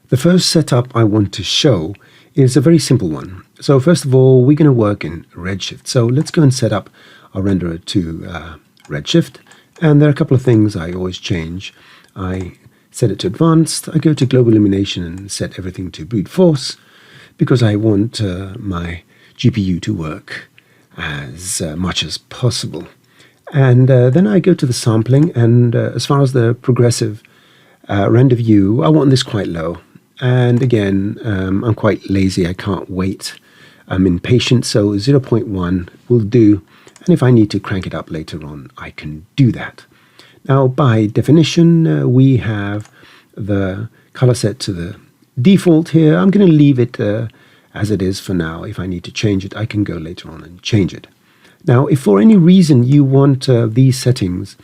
The first setup I want to show is a very simple one. So first of all, we're going to work in Redshift. So let's go and set up our renderer to Redshift. And there are a couple of things I always change. I set it to advanced. I go to global illumination and set everything to brute force because I want my GPU to work as much as possible. And then I go to the sampling, and as far as the progressive render view, I want this quite low. And again, I'm quite lazy. I can't wait. I'm impatient, so 0.1 will do. And if I need to crank it up later on, I can do that. Now, by definition, we have the color set to the default here. I'm going to leave it as it is for now. If I need to change it, I can go later on and change it. Now, if for any reason you want these settings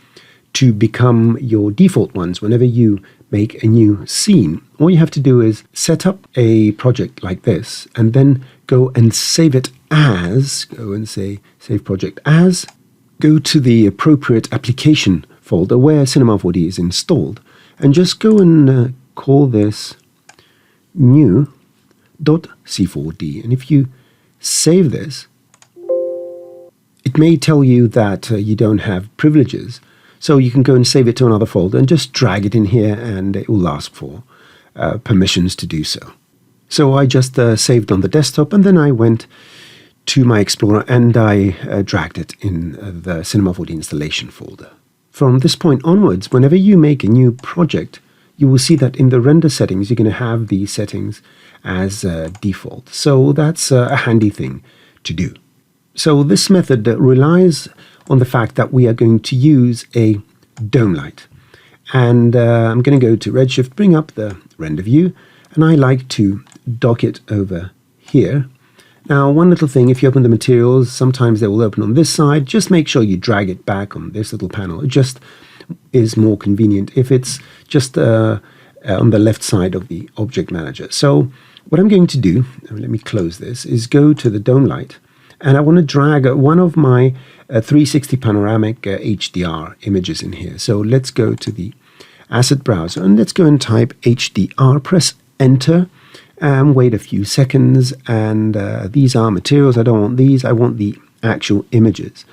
to become your default ones whenever you make a new scene, all you have to do is set up a project like this and then go and save it as, go and say save project as, go to the appropriate application folder where Cinema 4D is installed, and just go and call this new.c4d. And if you save this, it may tell you that you don't have privileges. So you can go and save it to another folder and just drag it in here, and it will ask for permissions to do so. So I just saved on the desktop, and then I went to my Explorer and I dragged it in the Cinema 4D installation folder. From this point onwards, whenever you make a new project, you will see that in the render settings, you're going to have these settings as default. So that's a handy thing to do. So this method relies on the fact that we are going to use a dome light. And I'm going to go to Redshift, bring up the render view, and I like to dock it over here. Now, one little thing, if you open the materials, sometimes they will open on this side. Just make sure you drag it back on this little panel. It just is more convenient if it's just on the left side of the object manager. So what I'm going to do, let me close this, is go to the dome light. And I want to drag one of my 360 panoramic HDR images in here. So let's go to the asset browser and let's go and type HDR, press enter, and wait a few seconds. And these are materials. I don't want these. I want the actual images.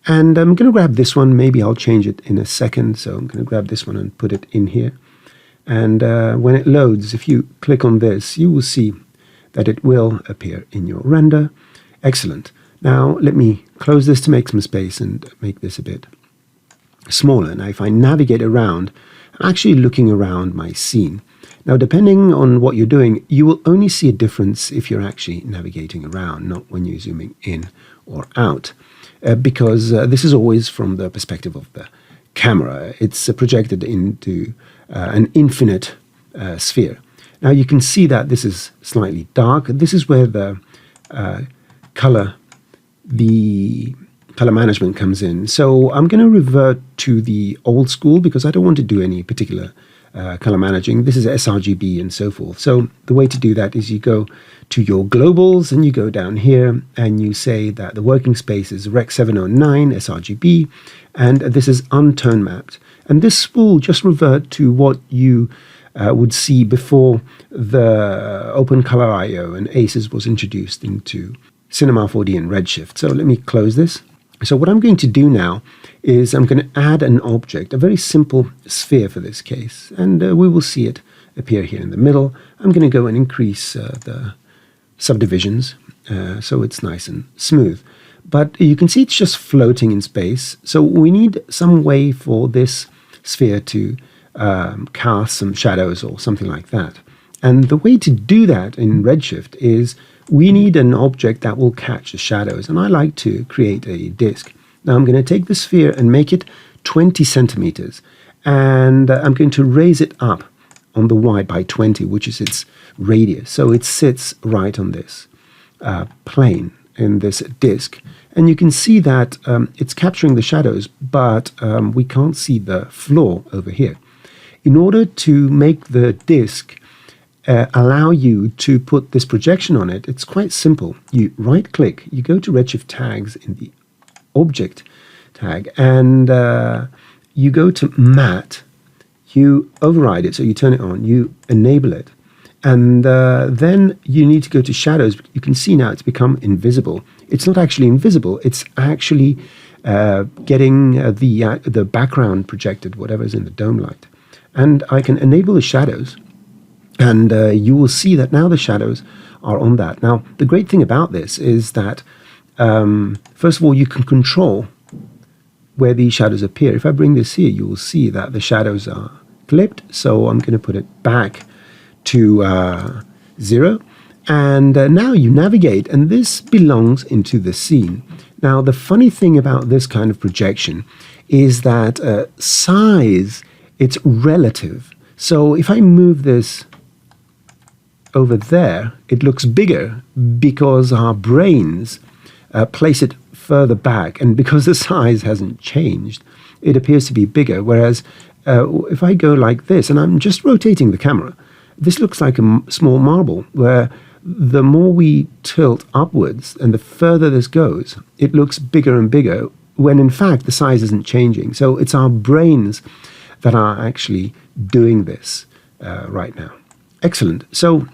And I'm going to grab this one. Maybe I'll change it in a second. So I'm going to grab this one and put it in here. And when it loads, if you click on this, you will see that it will appear in your render. Excellent. Now, let me close this to make some space and make this a bit smaller. Now, if I navigate around, I'm actually looking around my scene. Now, depending on what you're doing, you will only see a difference if you're actually navigating around, not when you're zooming in or out, because this is always from the perspective of the camera. It's projected into an infinite sphere. Now, you can see that this is slightly dark. This is where the color management comes in. So I'm going to revert to the old school because I don't want to do any particular color managing. This is sRGB and so forth. So the way to do that is you go to your globals and you go down here and you say that the working space is Rec 709 sRGB and this is untone mapped. And this will just revert to what you would see before the Open Color I/O and ACES was introduced into Cinema 4D and Redshift. So let me close this. So what I'm going to do now is I'm going to add an object, a very simple sphere for this case, and we will see it appear here in the middle. I'm going to go and increase the subdivisions so it's nice and smooth. But you can see it's just floating in space. So we need some way for this sphere to cast some shadows or something like that. And the way to do that in Redshift is we need an object that will catch the shadows. And I like to create a disk. Now I'm going to take the sphere and make it 20 centimeters. And I'm going to raise it up on the Y by 20, which is its radius. So it sits right on this plane in this disk. And you can see that it's capturing the shadows, but we can't see the floor over here. In order to make the disk allow you to put this projection on it, it's quite simple. You right-click, you go to Redshift tags in the object tag, and you go to matte, you override it, so you turn it on, you enable it, And then you need to go to shadows. You can see now it's become invisible. It's not actually invisible. It's actually getting the background projected, whatever's in the dome light. And I can enable the shadows. And you will see that now the shadows are on that. Now, the great thing about this is that, first of all, you can control where these shadows appear. If I bring this here, you will see that the shadows are clipped. So I'm going to put it back to 0. And now you navigate, and this belongs into the scene. Now, the funny thing about this kind of projection is that size, it's relative. So if I move this over there, it looks bigger because our brains place it further back, and because the size hasn't changed, it appears to be bigger. Whereas if I go like this, and I'm just rotating the camera, this looks like a small marble, where the more we tilt upwards and the further this goes, it looks bigger and bigger, when in fact the size isn't changing. So it's our brains that are actually doing this right now. Excellent. So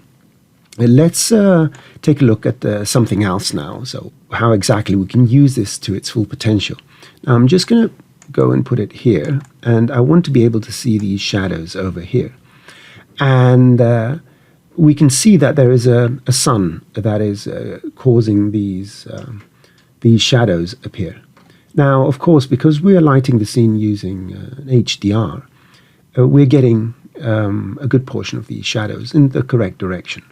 let's take a look at something else now. So how exactly we can use this to its full potential. Now I'm just going to go and put it here, and I want to be able to see these shadows over here. And we can see that there is a sun that is causing these shadows appear. Now, of course, because we are lighting the scene using an HDR, we're getting a good portion of these shadows in the correct direction.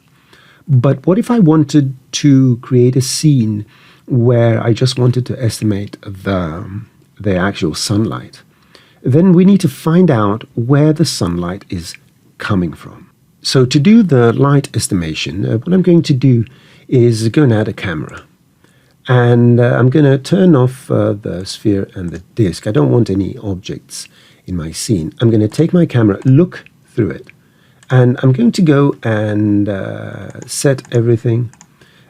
But what if I wanted to create a scene where I just wanted to estimate the actual sunlight? Then we need to find out where the sunlight is coming from. So to do the light estimation, what I'm going to do is go and add a camera. And I'm going to turn off the sphere and the disk. I don't want any objects in my scene. I'm going to take my camera, look through it, and I'm going to go and set everything,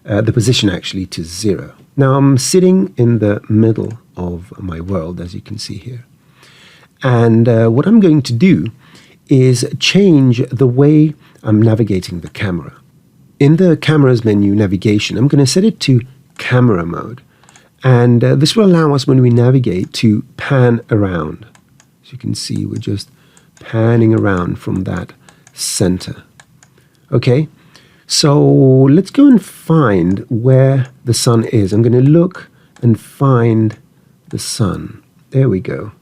the position actually, to 0. Now I'm sitting in the middle of my world, as you can see here. And what I'm going to do is change the way I'm navigating the camera. In the camera's menu navigation, I'm going to set it to camera mode. And this will allow us, when we navigate, to pan around. As you can see, we're just panning around from that center. Okay, so let's go and find where the sun is. I'm going to look and find the sun. There we go.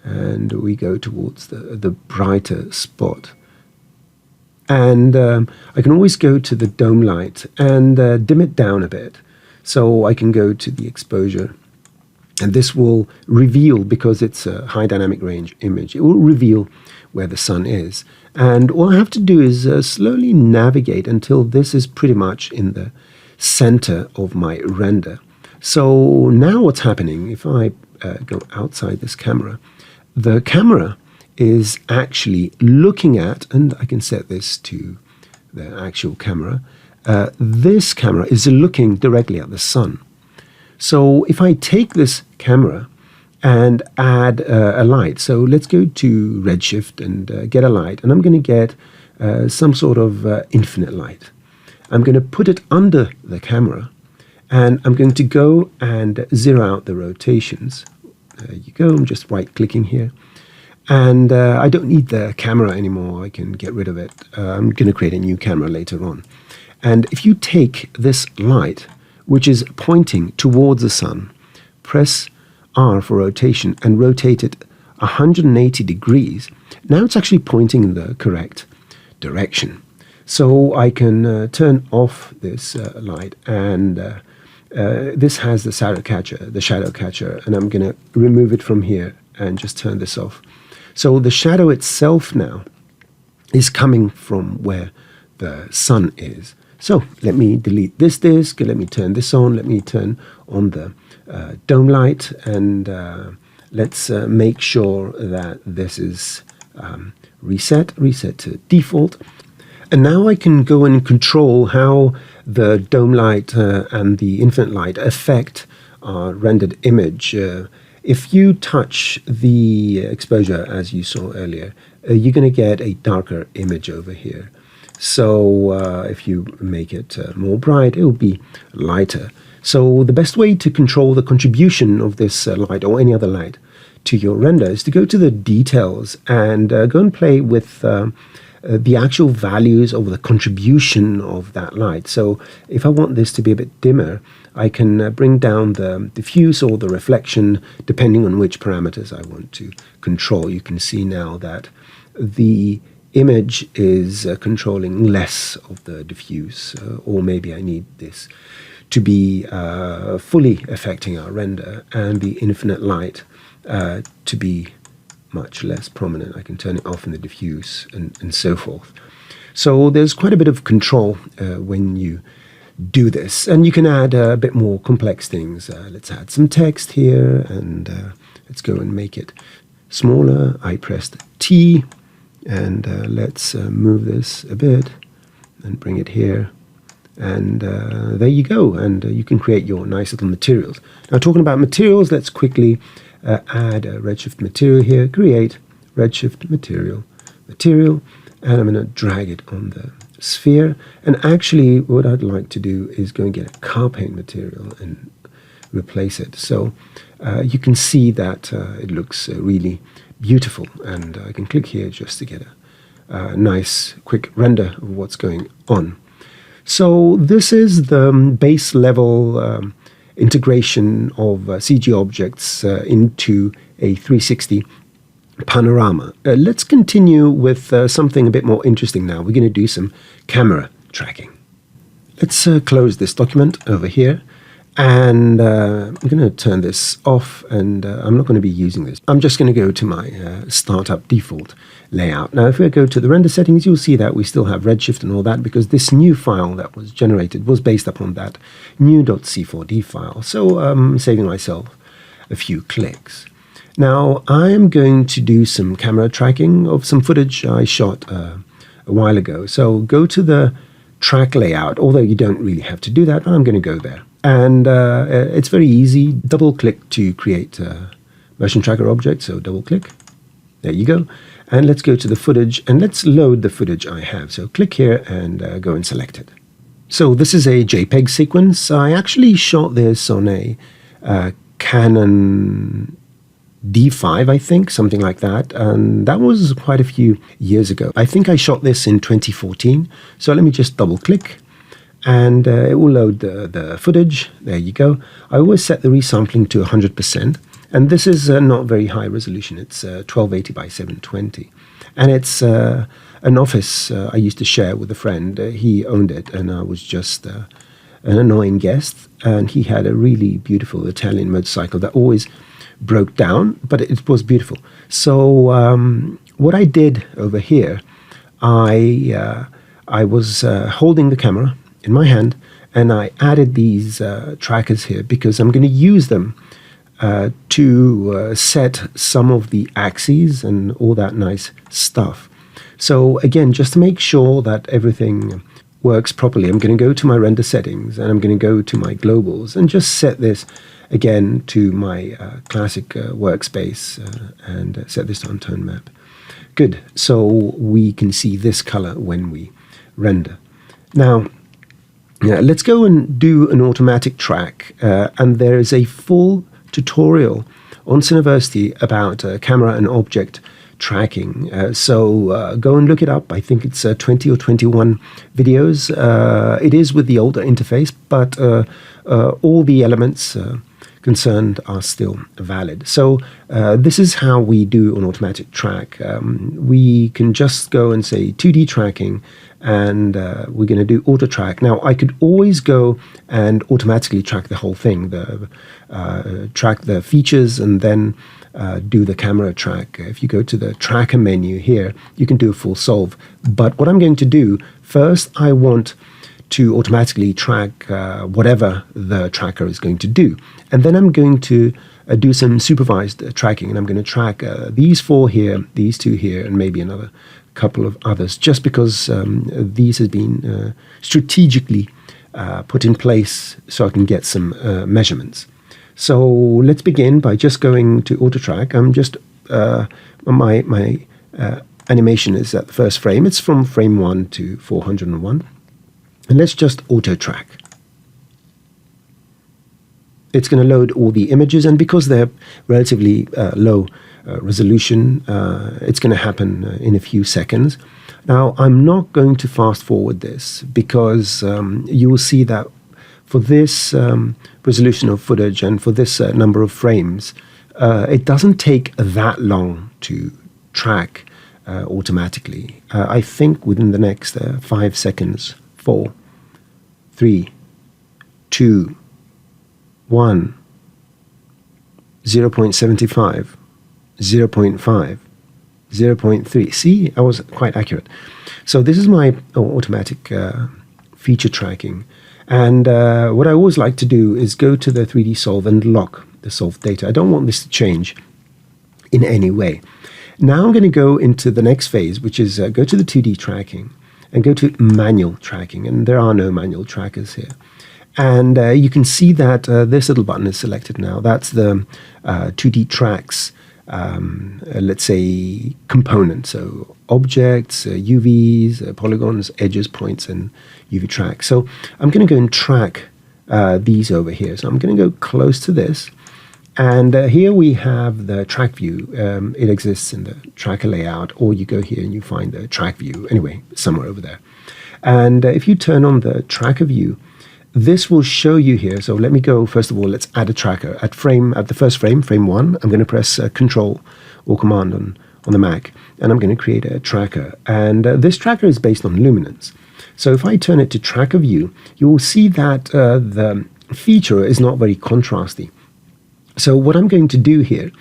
And we go towards the brighter spot. And I can always go to the dome light and dim it down a bit. So I can go to the exposure. And this will reveal, because it's a high dynamic range image, it will reveal where the sun is. And all I have to do is slowly navigate until this is pretty much in the center of my render. So now what's happening, if I go outside this camera, the camera is actually looking at, and I can set this to the actual camera, this camera is looking directly at the sun. So if I take this camera and add a light, so let's go to Redshift and get a light, and I'm going to get some sort of infinite light. I'm going to put it under the camera, and I'm going to go and zero out the rotations. There you go, I'm just right-clicking here. And I don't need the camera anymore, I can get rid of it. I'm going to create a new camera later on. And if you take this light, which is pointing towards the sun, press R for rotation and rotate it 180 degrees, now it's actually pointing in the correct direction. So I can turn off this light, and this has the shadow catcher, and I'm going to remove it from here and just turn this off. So the shadow itself now is coming from where the sun is. So let me delete this disk, let me turn this on, let me turn on the dome light, and let's make sure that this is reset to default. And now I can go and control how the dome light and the infinite light affect our rendered image. If you touch the exposure, as you saw earlier, you're going to get a darker image over here. So if you make it more bright, it will be lighter. So the best way to control the contribution of this light or any other light to your render is to go to the details and go and play with the actual values of the contribution of that light. So if I want this to be a bit dimmer, I can bring down the diffuse or the reflection depending on which parameters I want to control. You can see now that the image is controlling less of the diffuse, or maybe I need this to be fully affecting our render and the infinite light to be much less prominent. I can turn it off in the diffuse and so forth. So there's quite a bit of control when you do this, and you can add a bit more complex things. Let's add some text here, and let's go and make it smaller. I pressed T, and let's move this a bit and bring it here, and there you go, and you can create your nice little materials. Now, talking about materials, let's quickly add a redshift material here. Create redshift material, and I'm going to drag it on the sphere. And actually what I'd like to do is go and get a car paint material and replace it. So you can see that it looks really beautiful, and I can click here just to get a nice quick render of what's going on. So this is the base level integration of CG objects into a 360 panorama. Let's continue with something a bit more interesting now. We're going to do some camera tracking. Let's close this document over here, and I'm going to turn this off, and I'm not going to be using this. I'm just going to go to my startup default layout. Now, if we go to the render settings, you'll see that we still have redshift and all that, because this new file that was generated was based upon that new .c4d file. So I'm saving myself a few clicks. Now, I'm going to do some camera tracking of some footage I shot a while ago. So go to the track layout, although you don't really have to do that, but I'm going to go there. And it's very easy. Double click to create a motion tracker object. So double click. There you go. And let's go to the footage, and let's load the footage I have. So click here and go and select it. So this is a JPEG sequence. I actually shot this on a Canon D5, I think, something like that. And that was quite a few years ago. I think I shot this in 2014. So let me just double click, and it will load the footage. There you go. I always set the resampling to 100%. And this is not very high resolution. It's 1280 by 720. And it's an office I used to share with a friend. He owned it, and I was just an annoying guest. And he had a really beautiful Italian motorcycle that always broke down, but it was beautiful. So what I did over here, I was holding the camera in my hand, and I added these trackers here because I'm going to use them to set some of the axes and all that nice stuff. So again, just to make sure that everything works properly, I'm going to go to my render settings, and I'm going to go to my globals and just set this again to my classic workspace and set this on tone map. Good. So we can see this color when we render. Now, let's go and do an automatic track, and there is a full tutorial on Cineversity about camera and object tracking. So go and look it up. I think it's 20 or 21 videos. It is with the older interface, but all the elements concerned are still valid. So this is how we do an automatic track. We can just go and say 2D tracking, and we're going to do auto track. Now, I could always go and automatically track the whole thing, track the features, and then do the camera track. If you go to the tracker menu here, you can do a full solve. But what I'm going to do, first I want to automatically track whatever the tracker is going to do. And then I'm going to do some supervised tracking, and I'm going to track these 4 here, these 2 here, and maybe another couple of others, just because these have been strategically put in place so I can get some measurements. So let's begin by just going to auto track. I'm just my animation is at the first frame. It's from frame 1 to 401. And let's just auto track. It's going to load all the images, and because they're relatively low resolution, it's going to happen in a few seconds. Now, I'm not going to fast forward this because you will see that for this resolution of footage and for this number of frames, it doesn't take that long to track automatically. I think within the next 5 seconds, 4, 3, 2, 1, 0.75, 0.5, 0.3. See, I was quite accurate. So this is my automatic feature tracking. And what I always like to do is go to the 3D Solve and lock the solved data. I don't want this to change in any way. Now I'm going to go into the next phase, which is go to the 2D tracking and go to manual tracking. And there are no manual trackers here. And you can see that this little button is selected now. That's the 2D tracks, let's say, component. So objects, UVs, polygons, edges, points, and UV tracks. So I'm going to go and track these over here. So I'm going to go close to this. And here we have the track view. It exists in the tracker layout, or you go here and you find the track view. Anyway, somewhere over there. And if you turn on the tracker view, this will show you here. So let me go, first of all, let's add a tracker. At the first frame, frame 1, I'm going to press Control or Command on the Mac, and I'm going to create a tracker. And this tracker is based on luminance. So if I turn it to tracker view, you will see that the feature is not very contrasty. So what I'm going to do here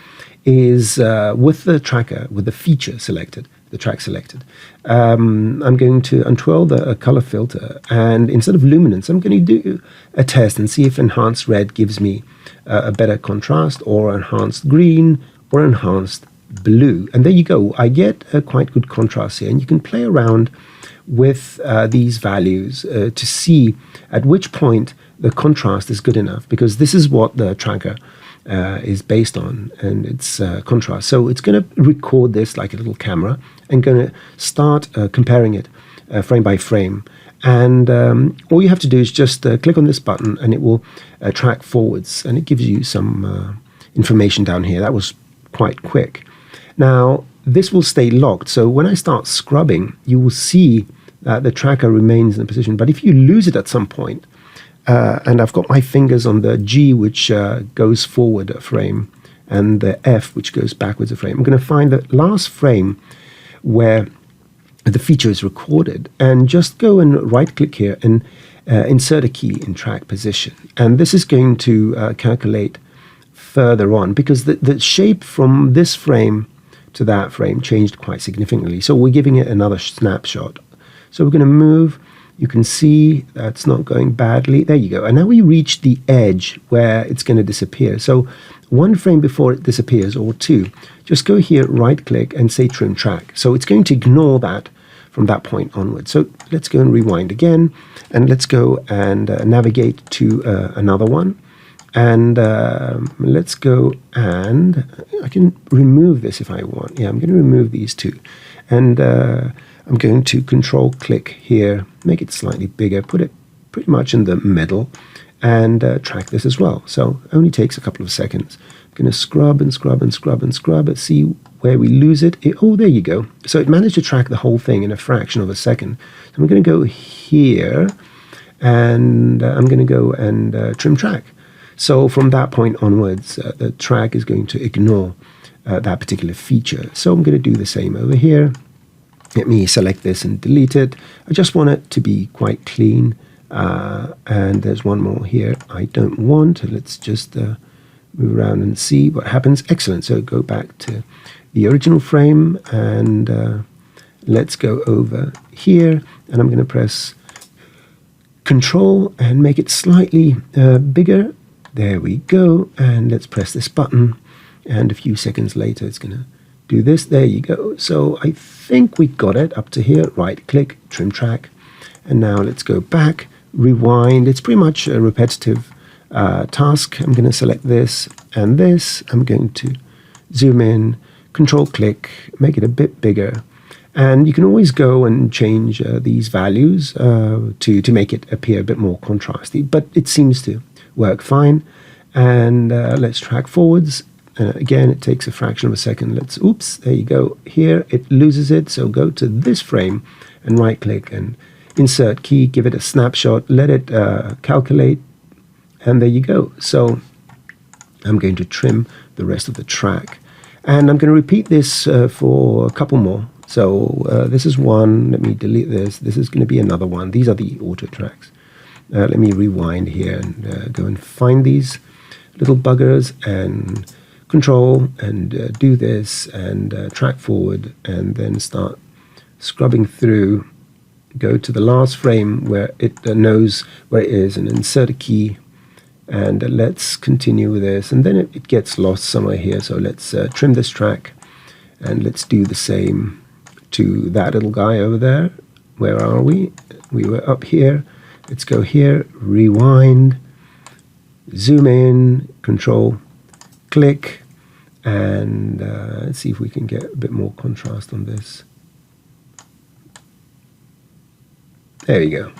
is with the tracker, with the feature selected, the track selected, I'm going to untwirl the color filter, and instead of luminance, I'm going to do a test and see if enhanced red gives me a better contrast, or enhanced green, or enhanced blue. And there you go. I get a quite good contrast here, and you can play around with these values to see at which point the contrast is good enough, because this is what the tracker is based on, and it's contrast. So it's going to record this like a little camera and going to start comparing it frame by frame. And all you have to do is just click on this button, and it will track forwards, and it gives you some information down here. That was quite quick. Now, this will stay locked. So when I start scrubbing, you will see that the tracker remains in position. But if you lose it at some point, and I've got my fingers on the G, which goes forward a frame, and the F, which goes backwards a frame, I'm going to find the last frame where the feature is recorded, and just go and right-click here and insert a key in track position. And this is going to calculate further on, because the shape from this frame to that frame changed quite significantly. So we're giving it another snapshot. So we're going to move. You can see that's not going badly. There you go. And now we reach the edge where it's going to disappear. So one frame before it disappears, or two, just go here, right-click, and say Trim Track. So it's going to ignore that from that point onward. So let's go and rewind again, and let's go and navigate to another one. And let's go, and I can remove this if I want. Yeah, I'm going to remove these two. And I'm going to Control-click here, make it slightly bigger, put it pretty much in the middle, and track this as well. So it only takes a couple of seconds. I'm going to scrub and scrub and scrub and scrub and see where we lose it. Oh, there you go. So it managed to track the whole thing in a fraction of a second. So I'm going to go here, and I'm going to go and trim track. So from that point onwards, the track is going to ignore that particular feature. So I'm going to do the same over here. Let me select this and delete it. I just want it to be quite clean. And there's one more here I don't want. Let's just move around and see what happens. Excellent. So go back to the original frame, and let's go over here. And I'm going to press Control and make it slightly bigger. There we go. And let's press this button. And a few seconds later, it's going to do this. There you go. So I think we got it up to here. Right click, trim track. And now let's go back, rewind. It's pretty much a repetitive task. I'm going to select this and this. I'm going to zoom in, Control click, make it a bit bigger. And you can always go and change these values to make it appear a bit more contrasty, but it seems to work fine. And let's track forwards. Again, it takes a fraction of a second. Oops, there you go. Here it loses it, so go to this frame and right-click and insert key, give it a snapshot, let it calculate, and there you go. So I'm going to trim the rest of the track. And I'm going to repeat this for a couple more. So this is one. Let me delete this. This is going to be another one. These are the auto tracks. Let me rewind here and go and find these little buggers and control and do this and track forward and then start scrubbing through. Go to the last frame where it knows where it is and insert a key. And let's continue with this. And then it gets lost somewhere here. So let's trim this track and let's do the same to that little guy over there. Where are we? We were up here. Let's go here, rewind, zoom in, control, click, and let's see if we can get a bit more contrast on this. There you go.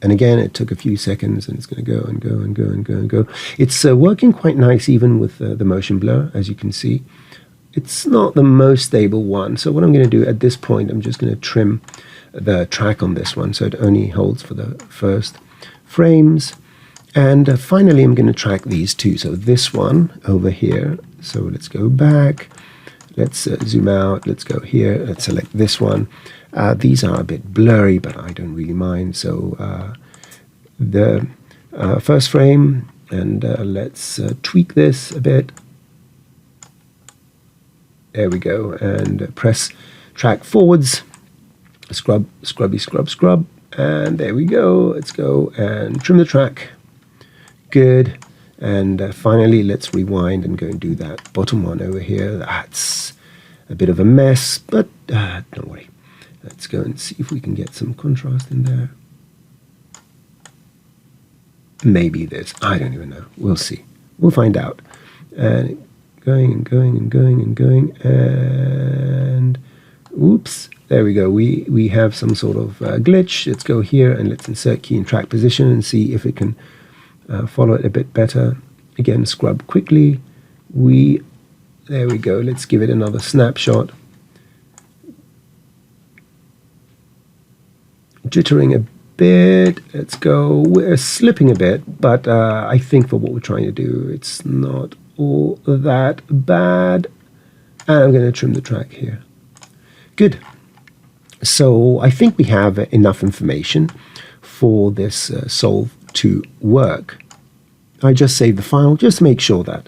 And again, it took a few seconds, and it's going to go and go and go and go and go. It's working quite nice even with the motion blur, as you can see. It's not the most stable one, so what I'm going to do at this point, I'm just going to trim the track on this one so it only holds for the first frames. And finally, I'm going to track these two. So this one over here. So let's go back. Let's zoom out. Let's go here. Let's select this one. These are a bit blurry, but I don't really mind. So the first frame, and let's tweak this a bit. There we go. And press track forwards. Scrub, scrubby, scrub, scrub. And there we go. Let's go and trim the track. Good. And finally, let's rewind and go and do that bottom one over here. That's a bit of a mess, but don't worry. Let's go and see if we can get some contrast in there. Maybe this. I don't even know. We'll see. We'll find out. And going and going and going and going. And oops. There we go. We have some sort of glitch. Let's go here and let's insert key in track position and see if it can follow it a bit better. Again, scrub quickly. There we go. Let's give it another snapshot. Jittering a bit. Let's go. We're slipping a bit, but I think for what we're trying to do, it's not all that bad. And I'm going to trim the track here. Good. So I think we have enough information for this solve to work. I just save the file, just make sure that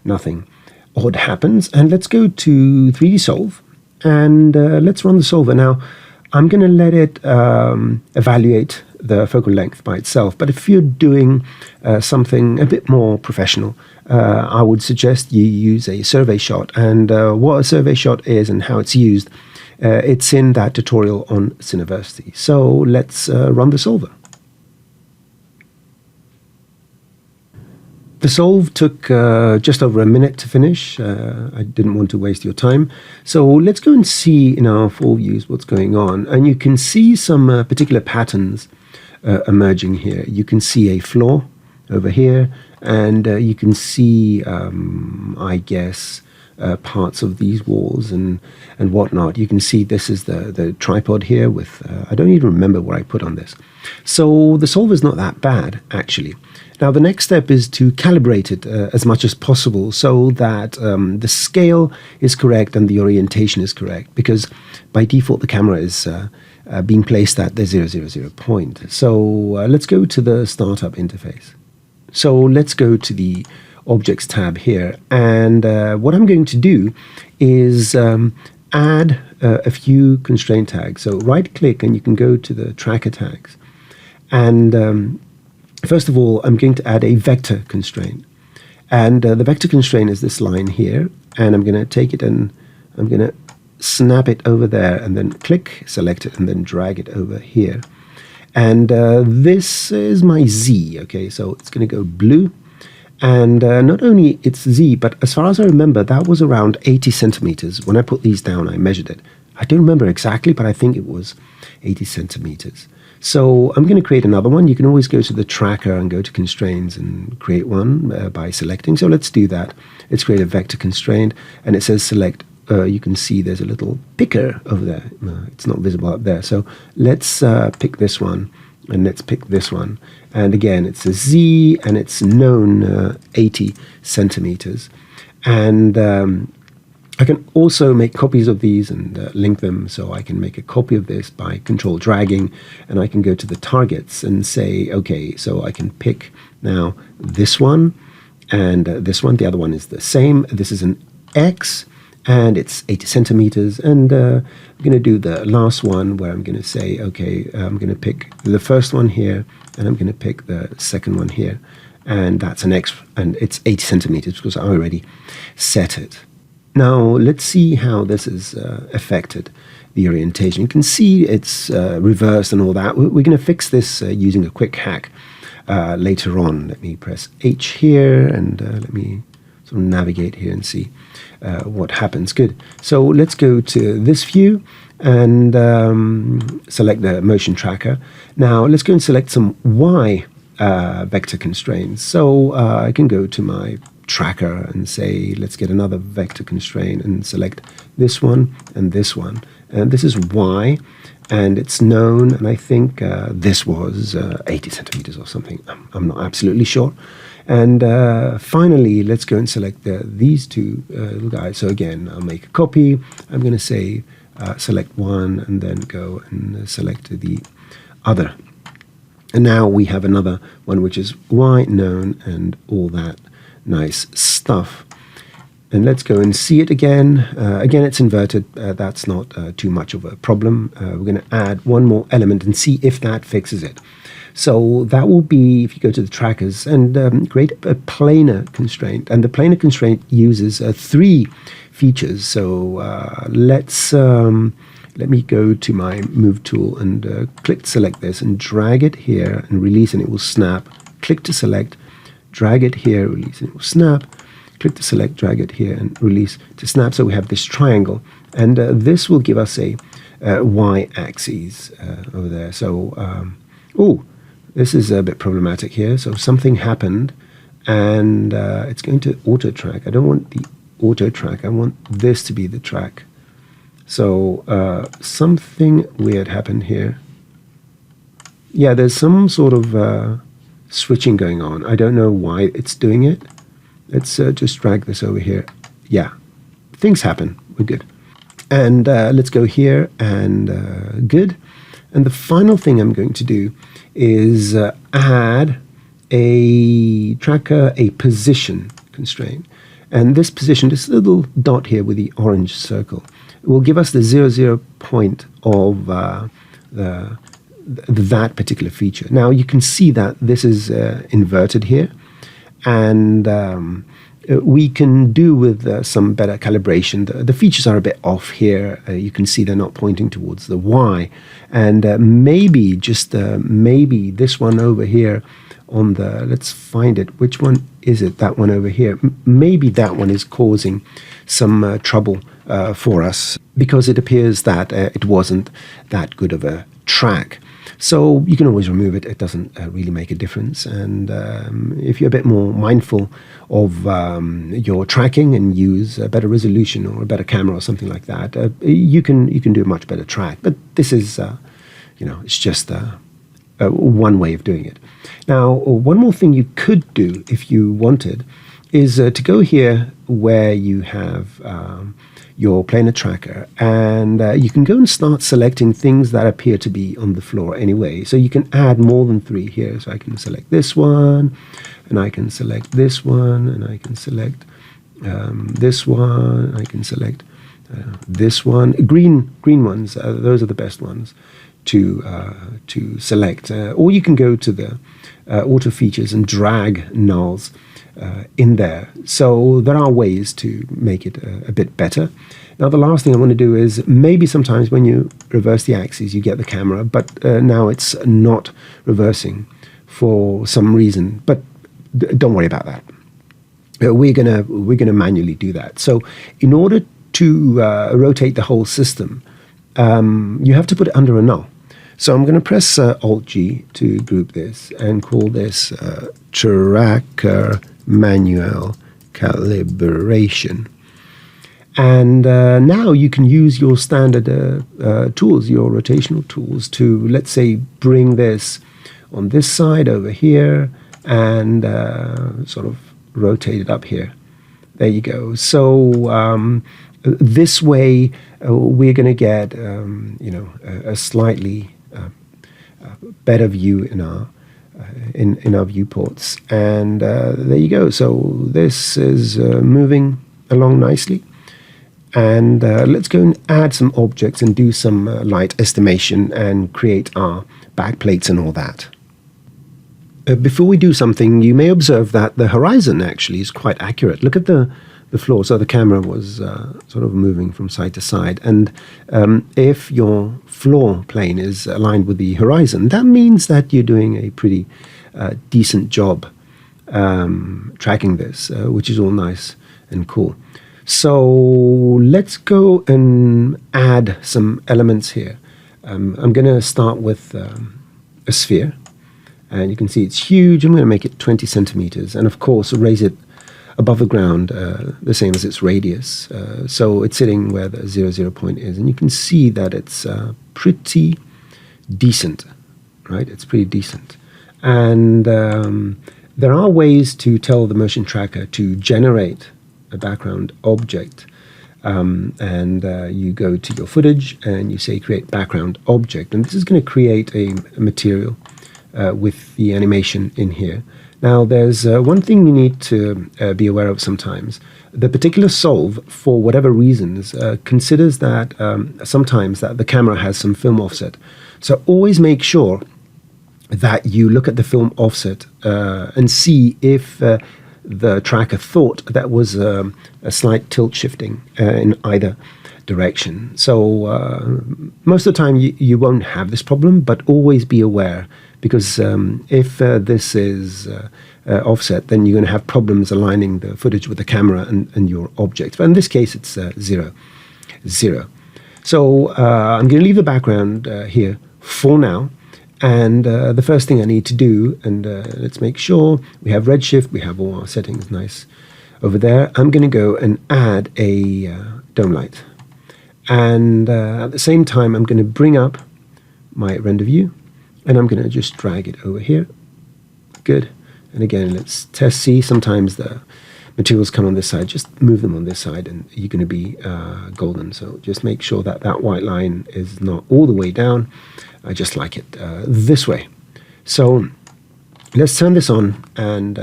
nothing odd happens. And let's go to 3D Solve and let's run the solver. Now, I'm going to let it evaluate the focal length by itself. But if you're doing something a bit more professional, I would suggest you use a survey shot. And what a survey shot is and how it's used, it's in that tutorial on Cineversity. So let's run the solver. The solve took just over a minute to finish. I didn't want to waste your time. So let's go and see in our full views what's going on. And you can see some particular patterns emerging here. You can see a floor over here, and you can see, I guess, parts of these walls and whatnot. You can see this is the tripod here with, I don't even remember what I put on this. So the solver is not that bad, actually. Now, the next step is to calibrate it as much as possible so that the scale is correct and the orientation is correct, because by default, the camera is being placed at the 000 point. So let's go to the startup interface. So let's go to the Objects tab here. And what I'm going to do is add a few constraint tags. So right-click and you can go to the tracker tags. And first of all, I'm going to add a vector constraint. And the vector constraint is this line here. And I'm going to take it and I'm going to snap it over there and then click, select it, and then drag it over here. And this is my Z, okay? So it's going to go blue. And not only it's Z, but as far as I remember, that was around 80 centimeters. When I put these down, I measured it. I don't remember exactly, but I think it was 80 centimeters. So I'm going to create another one. You can always go to the tracker and go to constraints and create one by selecting. So let's do that. Let's create a vector constraint, and it says select. You can see there's a little picker over there. It's not visible up there. So let's pick this one, and let's pick this one. And again, it's a Z, and it's known 80 centimeters. And I can also make copies of these and link them. So I can make a copy of this by control dragging, and I can go to the targets and say, okay, so I can pick now this one and this one. The other one is the same. This is an X, and it's 80 centimeters. And I'm going to do the last one where I'm going to say, okay, I'm going to pick the first one here, and I'm going to pick the second one here. And that's an X, and it's 80 centimeters because I already set it. Now, let's see how this has affected the orientation. You can see it's reversed and all that. We're going to fix this using a quick hack later on. Let me press H here, and let me sort of navigate here and see what happens. Good. So let's go to this view and select the motion tracker. Now, let's go and select some Y vector constraints. So I can go to my tracker and say, let's get another vector constraint and select this one and this one. And this is Y, and it's known, and I think this was 80 centimeters or something. I'm not absolutely sure. And finally, let's go and select these two little guys. So again, I'll make a copy. I'm going to say select one and then go and select the other. And now we have another one, which is Y known and all that nice stuff. And let's go and see it again. Again, it's inverted. That's not too much of a problem. We're going to add one more element and see if that fixes it. So that will be, if you go to the trackers and create a planar constraint. And the planar constraint uses three features. So let me go to my move tool and click to select this and drag it here and release, and it will snap. Click to select, drag it here, release, and it will snap. Click to select, drag it here, and release to snap. So we have this triangle, and this will give us a y-axis over there. So, this is a bit problematic here. So something happened, and it's going to auto track. I don't want the auto track. I want this to be the track. So something weird happened here. Yeah, there's some sort of switching going on. I don't know why it's doing it. Let's just drag this over here. Yeah, things happen. We're good. And let's go here and good. And the final thing I'm going to do is add a tracker, a position constraint. And this position, this little dot here with the orange circle, will give us the 0, point of that particular feature. Now you can see that this is inverted here, and we can do with some better calibration. The features are a bit off here. You can see they're not pointing towards the Y, and maybe just maybe this one over here on the, let's find it. Which one is it? That one over here. Maybe that one is causing some trouble for us, because it appears that it wasn't that good of a track. So you can always remove it. It doesn't really make a difference. And if you're a bit more mindful of your tracking and use a better resolution or a better camera or something like that, you can do a much better track. But this is, it's just one way of doing it. Now, one more thing you could do if you wanted is to go here where you have your planar tracker, and you can go and start selecting things that appear to be on the floor anyway. So you can add more than 3 here. So I can select this one, and I can select this one, and I can select this one. I can select this one. Green ones. Those are the best ones to select. Or you can go to the auto features and drag nulls in there. So there are ways to make it a bit better. Now the last thing I want to do is, maybe sometimes when you reverse the axis you get the camera, but now it's not reversing for some reason. But don't worry about that. we're gonna manually do that. So in order to rotate the whole system, you have to put it under a null. So I'm going to press Alt-G to group this and call this tracker manual calibration. And now you can use your standard tools, your rotational tools, to, let's say, bring this on this side over here and sort of rotate it up here. There you go. So this way we're going to get a slightly better view in our viewports. And there you go. So this is moving along nicely. And let's go and add some objects and do some light estimation and create our backplates and all that. Before we do something, you may observe that the horizon actually is quite accurate. Look at the floor. So the camera was sort of moving from side to side. And if your floor plane is aligned with the horizon, that means that you're doing a pretty decent job tracking this, which is all nice and cool. So let's go and add some elements here. I'm going to start with a sphere. And you can see it's huge. I'm going to make it 20 centimeters. And of course, raise it above the ground, the same as its radius. So it's sitting where the 0 point is. And you can see that it's pretty decent, right? It's pretty decent. And there are ways to tell the motion tracker to generate a background object. And you go to your footage and you say create background object. And this is going to create a material with the animation in here. Now, there's one thing we need to be aware of sometimes. The particular solve, for whatever reasons, considers that sometimes that the camera has some film offset. So always make sure that you look at the film offset and see if the tracker thought that was a slight tilt shifting in either direction. So most of the time you won't have this problem, but always be aware, because if this is offset, then you're going to have problems aligning the footage with the camera and your object. But in this case, it's 0, 0. So I'm going to leave the background here for now. And the first thing I need to do, and let's make sure we have redshift, we have all our settings nice over there. I'm going to go and add a dome light. And at the same time, I'm going to bring up my render view. And I'm going to just drag it over here. Good. And again, let's test see. Sometimes the materials come on this side. Just move them on this side and you're going to be golden. So just make sure that that white line is not all the way down. I just like it this way. So let's turn this on and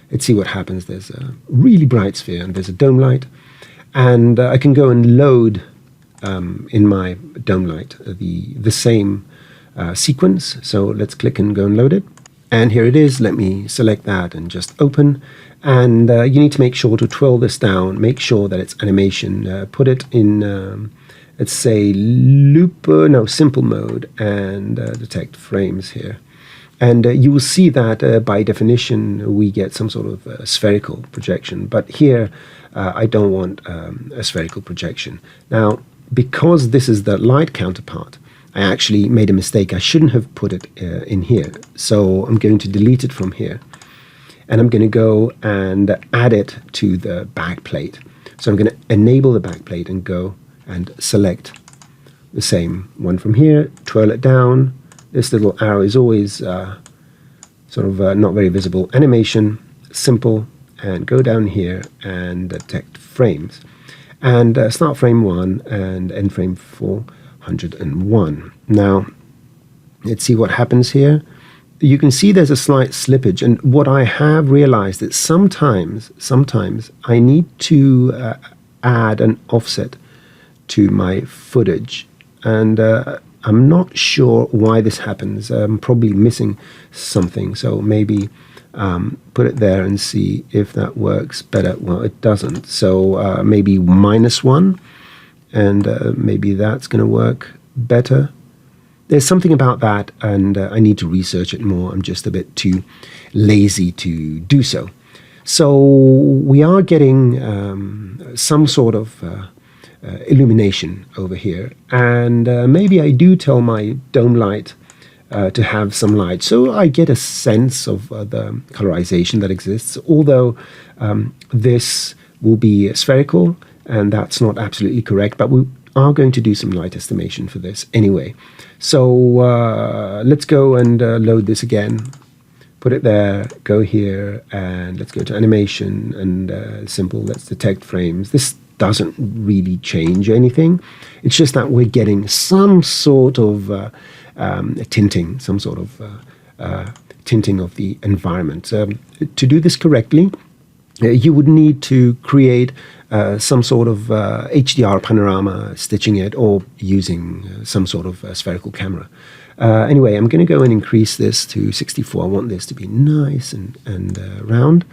let's see what happens. There's a really bright sphere and there's a dome light. And I can go and load in my dome light the same sequence. So let's click and go and load it. And here it is. Let me select that and just open. And you need to make sure to twirl this down. Make sure that it's animation. Put it in, let's say, simple mode, and detect frames here. And you will see that by definition we get some sort of spherical projection. But here I don't want a spherical projection. Now, because this is the light counterpart, I actually made a mistake. I shouldn't have put it in here. So I'm going to delete it from here. And I'm going to go and add it to the back plate. So I'm going to enable the back plate and go and select the same one from here, twirl it down. This little arrow is always sort of not very visible. Animation, simple, and go down here and detect frames. And start frame 1 and end frame 401. Now, let's see what happens here. You can see there's a slight slippage, and what I have realized is sometimes I need to add an offset to my footage, and I'm not sure why this happens. I'm probably missing something, so maybe put it there and see if that works better. Well, it doesn't, so maybe -1, and maybe that's going to work better. There's something about that, and I need to research it more. I'm just a bit too lazy to do so. So we are getting some sort of illumination over here. And maybe I do tell my dome light to have some light, so I get a sense of the colorization that exists, although this will be spherical, and that's not absolutely correct, but we are going to do some light estimation for this anyway. So let's go and load this again, put it there, go here, and let's go to animation and simple, let's detect frames. This doesn't really change anything. It's just that we're getting some sort of tinting, some sort of tinting of the environment. To do this correctly, you would need to create some sort of HDR panorama, stitching it, or using some sort of spherical camera. Anyway, I'm going to go and increase this to 64. I want this to be nice and round.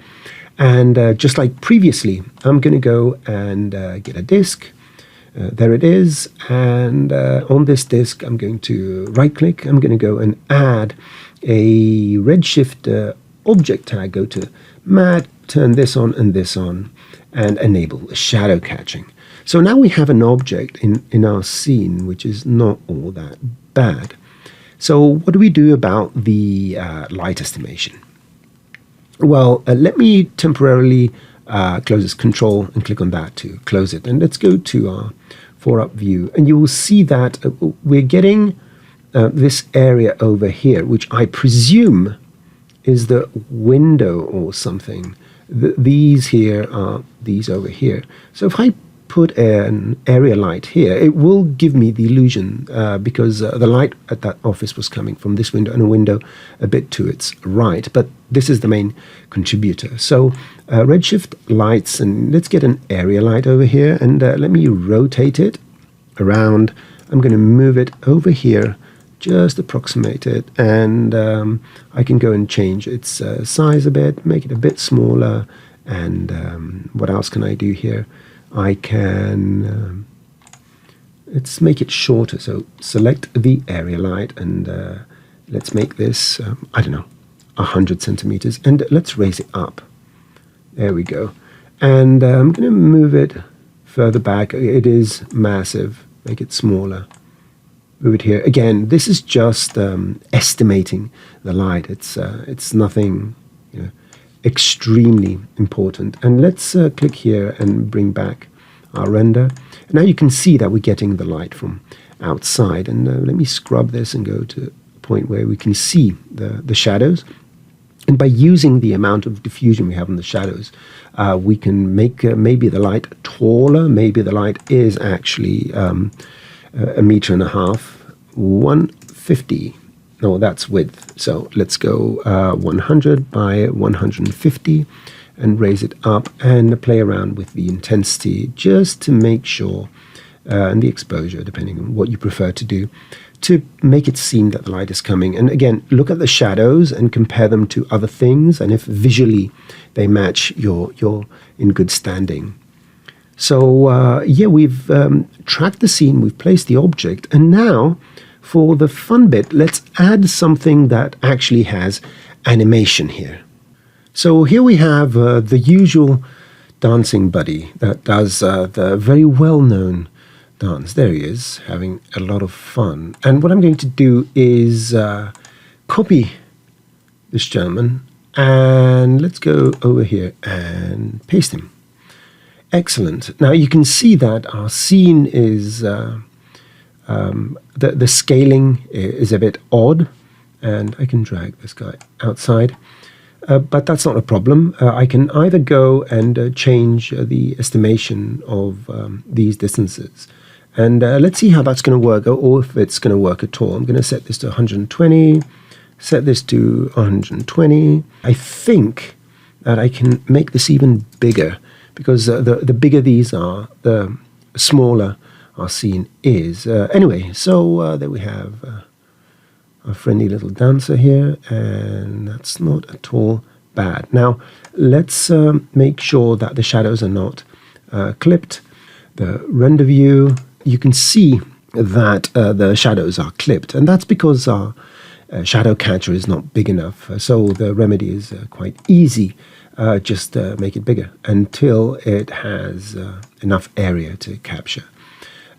And just like previously, I'm going to go and get a disk. There it is. And on this disk, I'm going to right-click. I'm going to go and add a redshift object tag. Go to Matte, turn this on, and enable the shadow catching. So now we have an object in our scene, which is not all that bad. So what do we do about the light estimation? Well, let me temporarily close this control and click on that to close it. And let's go to our 4-up view. And you will see that we're getting this area over here, which I presume is the window or something. These here are these over here. So if I put an area light here, it will give me the illusion because the light at that office was coming from this window and a window a bit to its right. But this is the main contributor. So redshift lights, and let's get an area light over here, and let me rotate it around. I'm going to move it over here, just approximate it, and I can go and change its size a bit, make it a bit smaller, and what else can I do here? I can, let's make it shorter, so select the area light, and let's make this, I don't know, 100 centimeters, and let's raise it up. There we go. And I'm going to move it further back. It is massive. Make it smaller. Move it here. Again, this is just estimating the light. It's nothing, extremely important. And let's click here and bring back our render. And now you can see that we're getting the light from outside. And let me scrub this and go to a point where we can see the shadows. And by using the amount of diffusion we have in the shadows, we can make maybe the light taller. Maybe the light is actually 1.5 meters, 150. No, that's width. So let's go 100 by 150 and raise it up and play around with the intensity just to make sure, and the exposure, depending on what you prefer to do, to make it seem that the light is coming. And again, look at the shadows and compare them to other things, and if visually they match, you're in good standing. So yeah, we've tracked the scene, we've placed the object, and now for the fun bit, let's add something that actually has animation here. So here we have the usual dancing buddy that does the very well-known dance. There he is, having a lot of fun. And what I'm going to do is copy this gentleman, and let's go over here and paste him. Excellent. Now you can see that our scene is, the scaling is a bit odd, and I can drag this guy outside. But that's not a problem. I can either go and change the estimation of these distances. And let's see how that's going to work, or if it's going to work at all. I'm going to set this to 120, set this to 120. I think that I can make this even bigger, because the bigger these are, the smaller our scene is. Anyway, so there we have a friendly little dancer here, and that's not at all bad. Now, let's make sure that the shadows are not clipped. The render view, you can see that the shadows are clipped, and that's because our shadow catcher is not big enough. So the remedy is quite easy. Just make it bigger until it has enough area to capture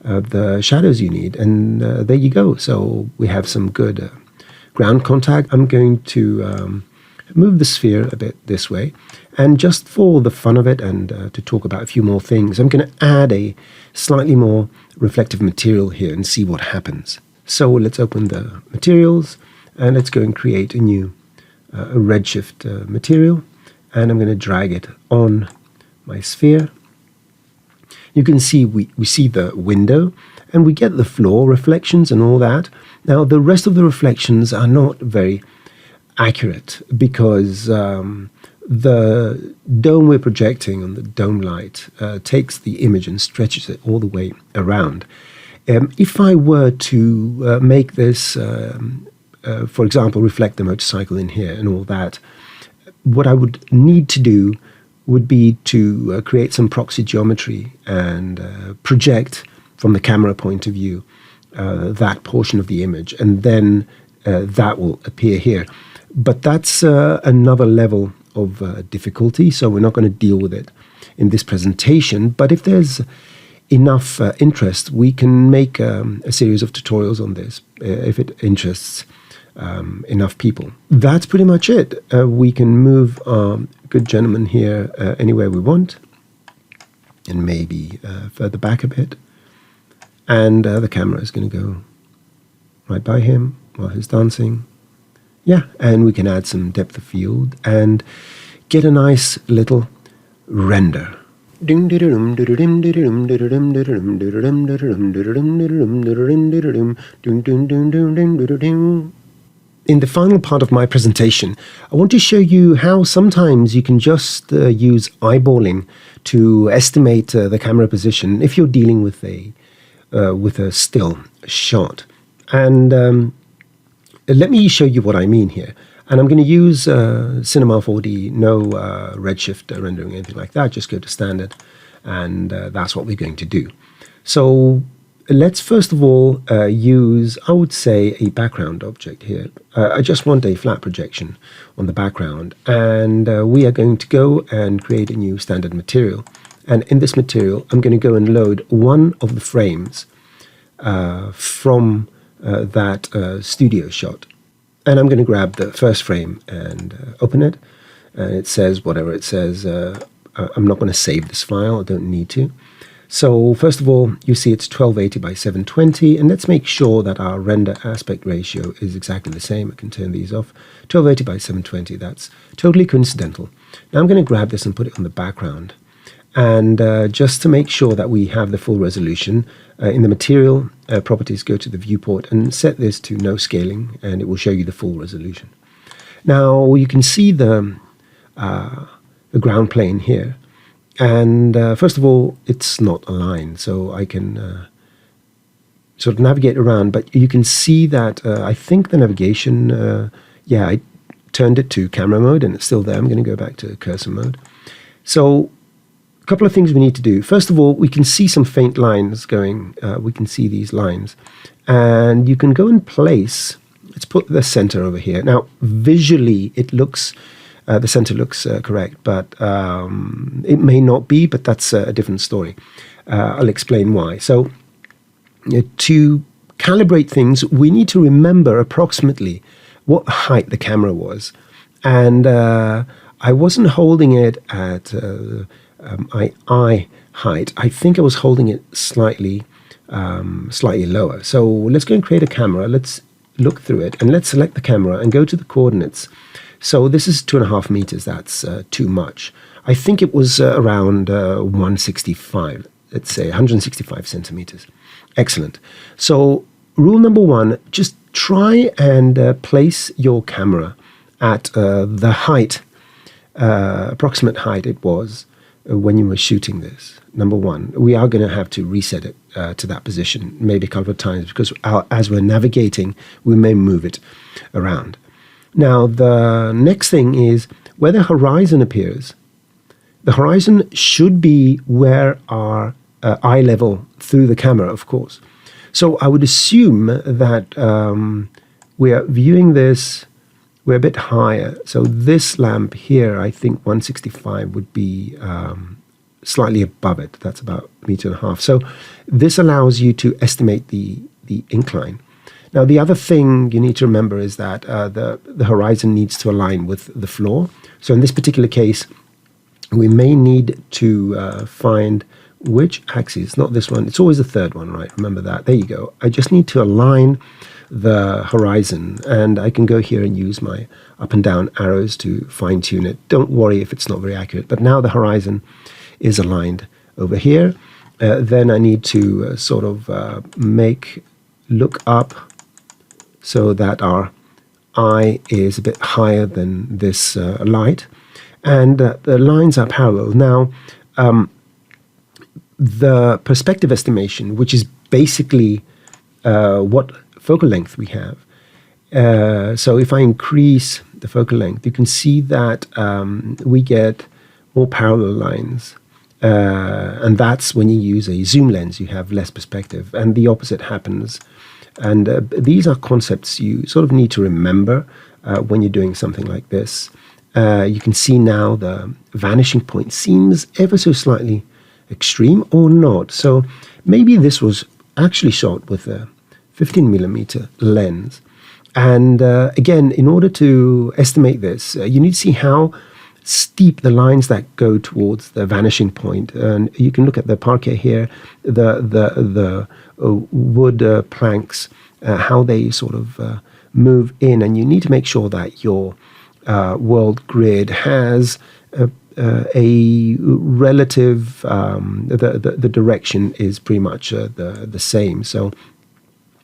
the shadows you need. And there you go. So we have some good ground contact. I'm going to move the sphere a bit this way. And just for the fun of it and to talk about a few more things, I'm going to add a slightly more reflective material here and see what happens. So let's open the materials and let's go and create a new redshift material. And I'm going to drag it on my sphere. You can see we see the window and we get the floor reflections and all that. Now the rest of the reflections are not very accurate because the dome we're projecting on the dome light takes the image and stretches it all the way around. If I were to make this, for example, reflect the motorcycle in here and all that, what I would need to do would be to create some proxy geometry and project from the camera point of view that portion of the image, and then that will appear here. But that's another level of difficulty, so we're not going to deal with it in this presentation. But if there's enough interest, we can make a series of tutorials on this if it interests enough people. That's pretty much it. We can move our good gentleman here anywhere we want, and maybe further back a bit. And the camera is going to go right by him while he's dancing. Yeah, and we can add some depth of field and get a nice little render. In the final part of my presentation, I want to show you how sometimes you can just use eyeballing to estimate the camera position if you're dealing with a still shot. And let me show you what I mean here. And I'm going to use Cinema 4D, no redshift rendering, anything like that. Just go to standard, and that's what we're going to do. So let's first of all use, I would say, a background object here. I just want a flat projection on the background, and we are going to go and create a new standard material. And in this material, I'm going to go and load one of the frames from that studio shot. And I'm going to grab the first frame and open it. And it says whatever it says. I'm not going to save this file. I don't need to. So first of all, you see it's 1280 by 720. And let's make sure that our render aspect ratio is exactly the same. I can turn these off. 1280 by 720. That's totally coincidental. Now I'm going to grab this and put it on the background. And just to make sure that we have the full resolution, in the material properties, go to the viewport and set this to no scaling, and it will show you the full resolution. Now you can see the ground plane here, and first of all, it's not aligned, so I can sort of navigate around. But you can see that I think the navigation, yeah, I turned it to camera mode, and it's still there. I'm going to go back to cursor mode. So a couple of things we need to do. First of all, we can see some faint lines going. We can see these lines. And you can go and place, let's put the center over here. Now, visually, it looks, the center looks correct, but it may not be, but that's a different story. I'll explain why. So to calibrate things, we need to remember approximately what height the camera was. And I wasn't holding it at my eye height. I think I was holding it slightly lower. So let's go and create a camera. Let's look through it and let's select the camera and go to the coordinates. So this is 2.5 meters. That's too much. I think it was around 165. Let's say 165 centimeters. Excellent. So rule number one, just try and place your camera at the height, approximate height it was when you were shooting this. Number one, we are going to have to reset it to that position maybe a couple of times because as we're navigating, we may move it around. Now, the next thing is where the horizon appears. The horizon should be where our eye level through the camera, of course. So I would assume that we are viewing this, we're a bit higher. So this lamp here, I think 165 would be slightly above it. That's about 1.5 meters. So this allows you to estimate the incline. Now, the other thing you need to remember is that the horizon needs to align with the floor. So in this particular case, we may need to find which axis, not this one. It's always the third one, right? Remember that. There you go. I just need to align the horizon, and I can go here and use my up and down arrows to fine tune it. Don't worry if it's not very accurate, but now the horizon is aligned over here. Then I need to sort of look up so that our eye is a bit higher than this light, and the lines are parallel. Now, the perspective estimation, which is basically what focal length we have. So if I increase the focal length, you can see that we get more parallel lines. And that's when you use a zoom lens, you have less perspective. And the opposite happens. And these are concepts you sort of need to remember when you're doing something like this. You can see now the vanishing point seems ever so slightly extreme or not. So maybe this was actually shot with a 15mm lens. And again, in order to estimate this, you need to see how steep the lines that go towards the vanishing point. And you can look at the parquet here, the wood planks, how they sort of move in. And you need to make sure that your world grid has a relative, the direction is pretty much the same. So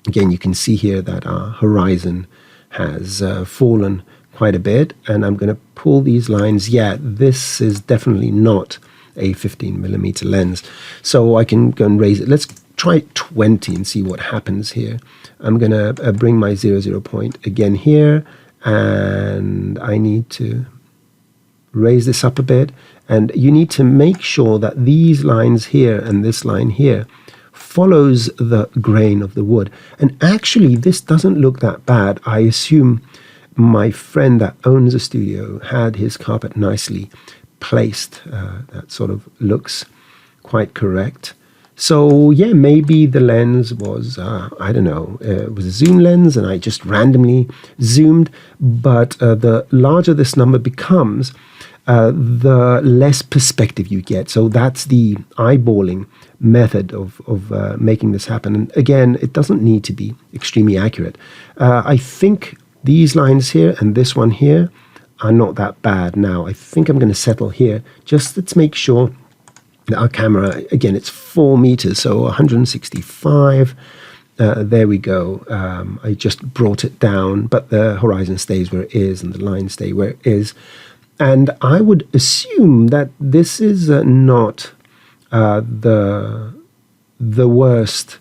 again, you can see here that our horizon has fallen quite a bit, and I'm going to pull these lines. Yeah, this is definitely not a 15mm lens, so I can go and raise it. Let's try 20 and see what happens here. I'm going to bring my 0 point again here, and I need to raise this up a bit, and you need to make sure that these lines here and this line here follows the grain of the wood. And actually, this doesn't look that bad. I assume my friend that owns a studio had his carpet nicely placed. That sort of looks quite correct. So yeah, maybe the lens was, I don't know, it was a zoom lens and I just randomly zoomed. But the larger this number becomes, the less perspective you get. So that's the eyeballing method of making this happen. And again, it doesn't need to be extremely accurate. I think these lines here and this one here are not that bad. Now, I think I'm going to settle here. Just let's make sure that our camera, again, it's 4 meters, so 165. There we go. I just brought it down, but the horizon stays where it is and the lines stay where it is. And I would assume that this is not the worst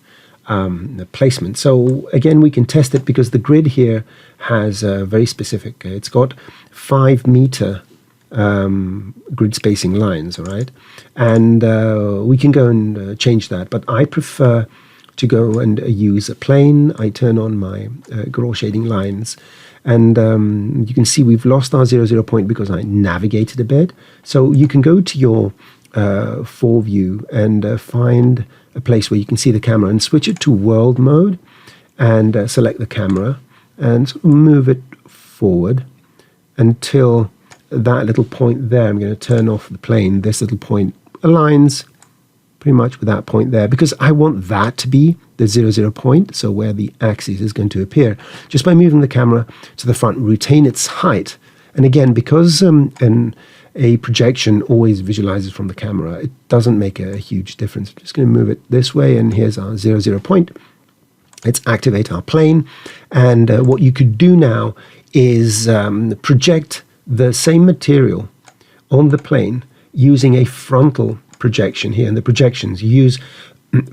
placement. So again, we can test it because the grid here has very specific. It's got 5 meter grid spacing lines, all right? And we can go and change that, but I prefer to go and use a plane. I turn on my gauge shading lines, and you can see we've lost our 0 point because I navigated a bit. So you can go to your 4 view and find a place where you can see the camera and switch it to world mode and select the camera and sort of move it forward until that little point there. I'm going to turn off the plane. This little point aligns pretty much with that point there because I want that to be the 0 point, so where the axis is going to appear. Just by moving the camera to the front, retain its height. And again, because a projection always visualizes from the camera, it doesn't make a huge difference. I'm just going to move it this way, and here's our 0 point. Let's activate our plane. And what you could do now is project the same material on the plane using a frontal projection here. And the projections use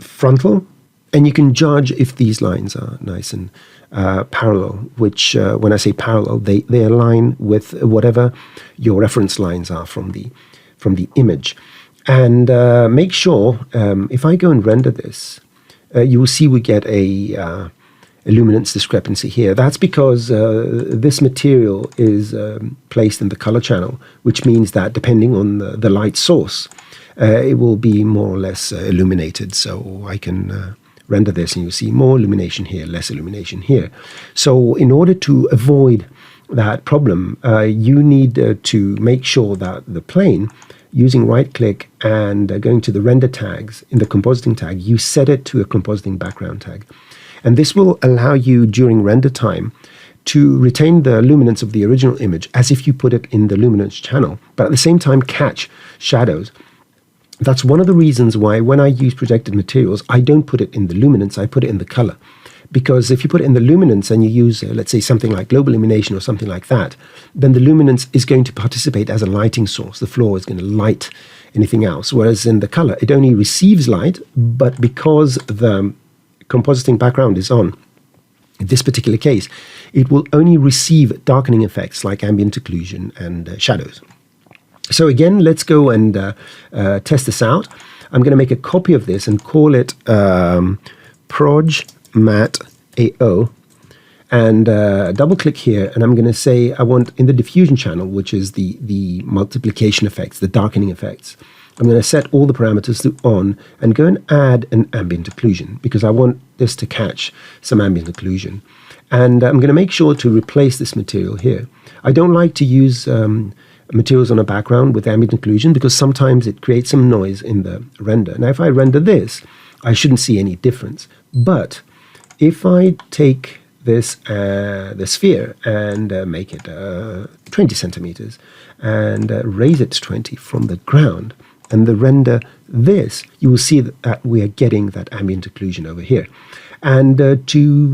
frontal, and you can judge if these lines are nice and parallel, which when I say parallel, they align with whatever your reference lines are from the image. And make sure, if I go and render this, you will see we get a luminance discrepancy here. That's because this material is placed in the color channel, which means that depending on the light source, it will be more or less illuminated. So I can render this and you'll see more illumination here, less illumination here. So in order to avoid that problem, you need to make sure that the plane, using right-click and going to the render tags in the compositing tag, you set it to a compositing background tag. And this will allow you during render time to retain the luminance of the original image as if you put it in the luminance channel, but at the same time catch shadows. That's one of the reasons why when I use projected materials, I don't put it in the luminance, I put it in the color. Because if you put it in the luminance and you use, let's say, something like global illumination or something like that, then the luminance is going to participate as a lighting source. The floor is going to light anything else. Whereas in the color, it only receives light, but because the compositing background is on, in this particular case, it will only receive darkening effects like ambient occlusion and shadows. So again, let's go and test this out. I'm going to make a copy of this and call it Proj Mat AO, and double click here, and I'm going to say I want in the diffusion channel, which is the multiplication effects, the darkening effects. I'm going to set all the parameters to on and go and add an ambient occlusion because I want this to catch some ambient occlusion. And I'm going to make sure to replace this material here. I don't like to use materials on a background with ambient occlusion because sometimes it creates some noise in the render. Now, if I render this, I shouldn't see any difference. But if I take this the sphere and make it 20 centimeters and raise it to 20 from the ground and the render this, you will see that we are getting that ambient occlusion over here. And to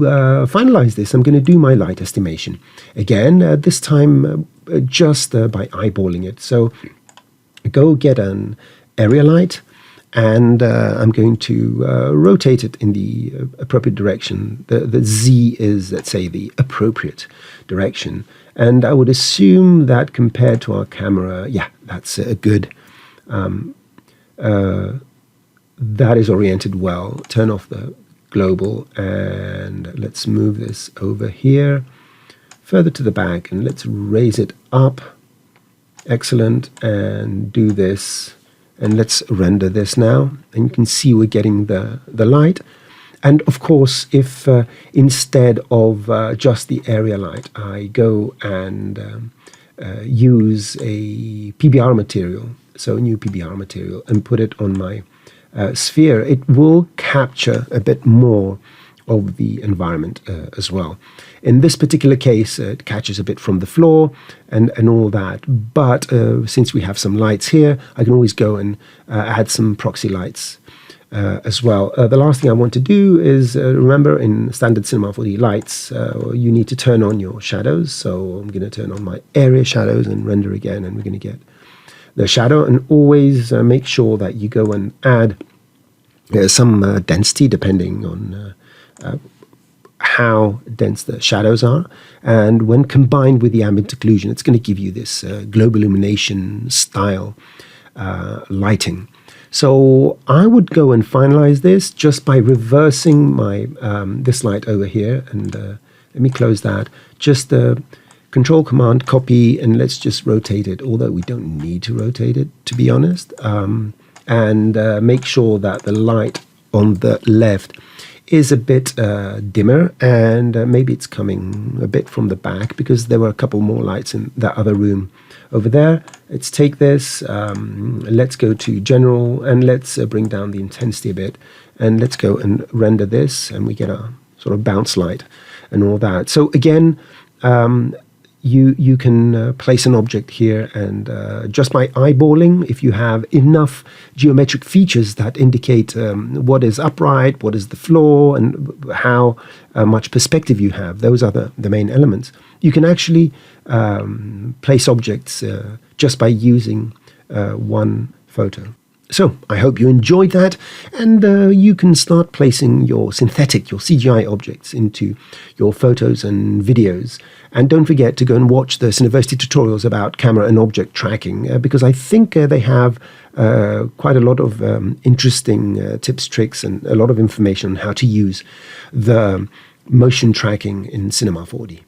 finalize this, I'm going to do my light estimation. Again, this time just by eyeballing it. So go get an area light, and I'm going to rotate it in the appropriate direction. The Z is, let's say, the appropriate direction. And I would assume that compared to our camera, yeah, that's a good, that is oriented well. Turn off the global, and let's move this over here, further to the back, and let's raise it up. Excellent, and do this. And let's render this now. And you can see we're getting the light. And of course, if instead of just the area light, I go and use a PBR material, so a new PBR material, and put it on my sphere, it will capture a bit more of the environment as well. In this particular case, it catches a bit from the floor and all that. But since we have some lights here, I can always go and add some proxy lights as well. The last thing I want to do is, remember in standard Cinema 4D lights, you need to turn on your shadows. So I'm going to turn on my area shadows and render again, and we're going to get the shadow. And always make sure that you go and add some density depending on how dense the shadows are, and when combined with the ambient occlusion, it's going to give you this global illumination style lighting. So I would go and finalize this just by reversing my this light over here, and let me close that. Just Control Command copy, and let's just rotate it, although we don't need to rotate it, to be honest, and make sure that the light on the left is a bit dimmer, and maybe it's coming a bit from the back because there were a couple more lights in that other room over there. Let's take this, let's go to general, and let's bring down the intensity a bit, and let's go and render this, and we get a sort of bounce light and all that. So again, you can place an object here, and just by eyeballing, if you have enough geometric features that indicate what is upright, what is the floor, and how much perspective you have, those are the main elements. You can actually place objects just by using one photo. So I hope you enjoyed that, and you can start placing your synthetic, your CGI objects into your photos and videos. And don't forget to go and watch the Cineversity tutorials about camera and object tracking, because I think they have quite a lot of interesting tips, tricks, and a lot of information on how to use the motion tracking in Cinema 4D.